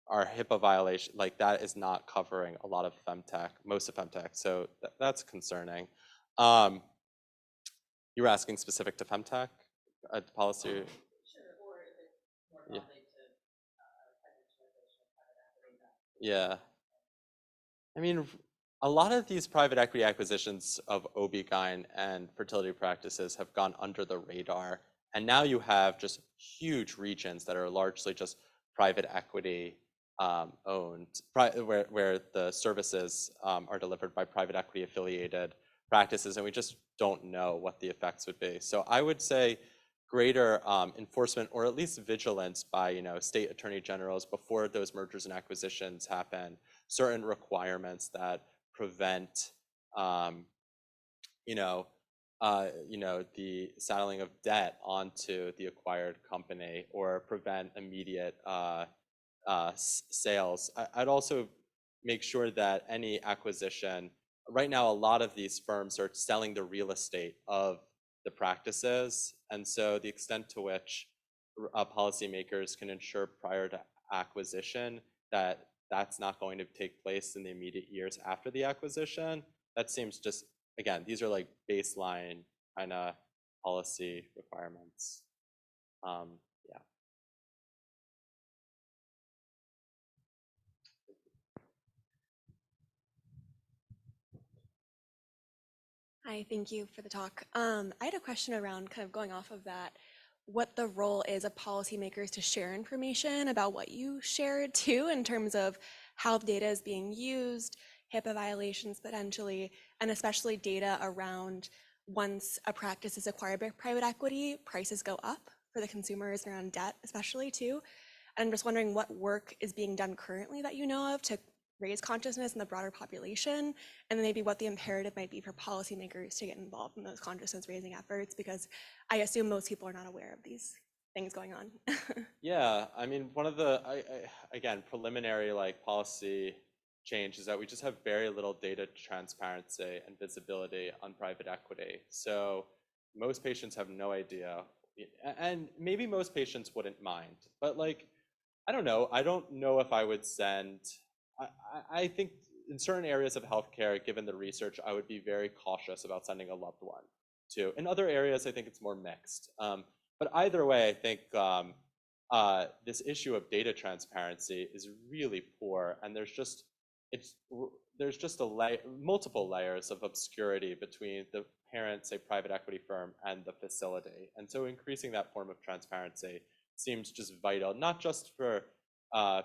our HIPAA violation, like that is not covering a lot of femtech, most of femtech. So that's concerning. You were asking specific to femtech policy? Yeah. Yeah. I mean, a lot of these private equity acquisitions of OB-GYN and fertility practices have gone under the radar. And now you have just huge regions that are largely just private equity owned, where the services are delivered by private equity affiliated practices, and we just don't know what the effects would be. So I would say greater enforcement, or at least vigilance by state attorney generals before those mergers and acquisitions happen, certain requirements that prevent the saddling of debt onto the acquired company, or prevent immediate sales. I'd also make sure that any acquisition, right now a lot of these firms are selling the real estate of the practices, and so the extent to which policymakers can ensure prior to acquisition that that's not going to take place in the immediate years after the acquisition, that seems just, again, these are like baseline kind of policy requirements. Yeah. Hi, thank you for the talk. I had a question around kind of going off of that, what the role is of policymakers to share information about what you shared too, in terms of how the data is being used, HIPAA violations potentially, and especially data around once a practice is acquired by private equity, prices go up for the consumers around debt especially too. And I'm just wondering what work is being done currently that you know of to raise consciousness in the broader population, and then maybe what the imperative might be for policymakers to get involved in those consciousness raising efforts, because I assume most people are not aware of these things going on. Yeah, I mean, one of the, again, preliminary like policy change is that we just have very little data transparency and visibility on private equity. So most patients have no idea, and maybe most patients wouldn't mind, but like, I don't know. I don't know if I would send, I think in certain areas of healthcare, given the research, I would be very cautious about sending a loved one to. In other areas, I think it's more mixed. But either way, I think this issue of data transparency is really poor, and there's just multiple layers of obscurity between the parent, say, private equity firm and the facility. And so increasing that form of transparency seems just vital, not just for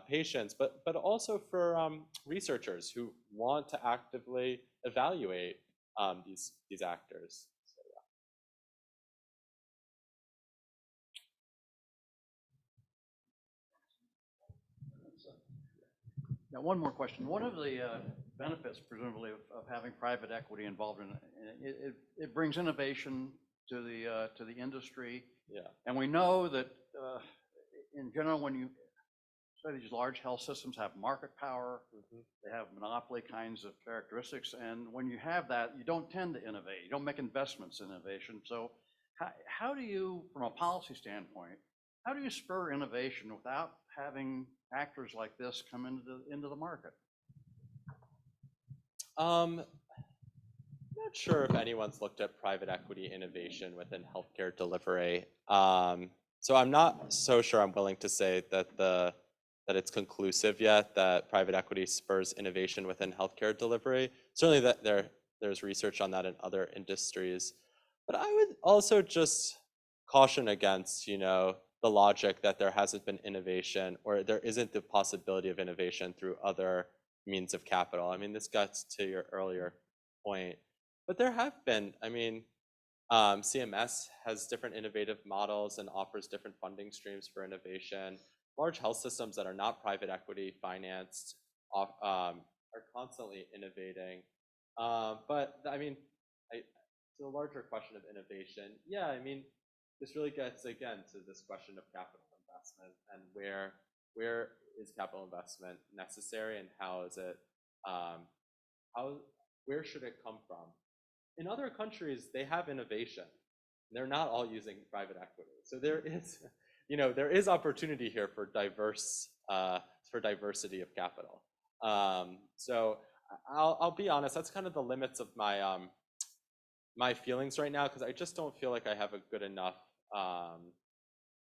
patients, but also for researchers who want to actively evaluate these actors. So, Now, one more question. One of the benefits, presumably, of having private equity involved in it, it brings innovation to the industry. yeah. And we know that in general, when you say these large health systems have market power, they have monopoly kinds of characteristics, and when you have that, you don't tend to innovate. You don't make investments in innovation. So how do you, from a policy standpoint, how do you spur innovation without having actors like this come into the market? Not sure if anyone's looked at private equity innovation within healthcare delivery. So I'm not so sure I'm willing to say that it's conclusive yet that private equity spurs innovation within healthcare delivery. Certainly that there's research on that in other industries. But I would also just caution against, the logic that there hasn't been innovation, or there isn't the possibility of innovation through other means of capital. I mean, this gets to your earlier point, but there have been, CMS has different innovative models and offers different funding streams for innovation. Large health systems that are not private equity financed are constantly innovating. But I mean, to the larger question of innovation, yeah, I mean, this really gets again to this question of capital investment and where is capital investment necessary and how is it where should it come from? In other countries, they have innovation. They're not all using private equity. So there is, there is opportunity here for diversity of capital. So I'll be honest, that's kind of the limits of my my feelings right now, because I just don't feel like I have a good enough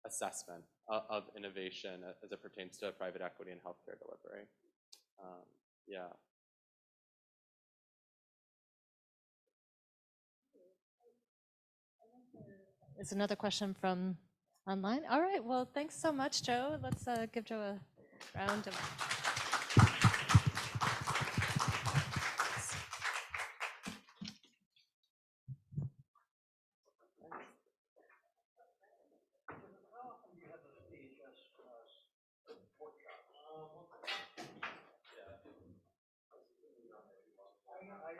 assessment of innovation as it pertains to private equity and healthcare delivery. Yeah. Is another question from online? All right, well, thanks so much, Joe. Let's give Joe a round of. I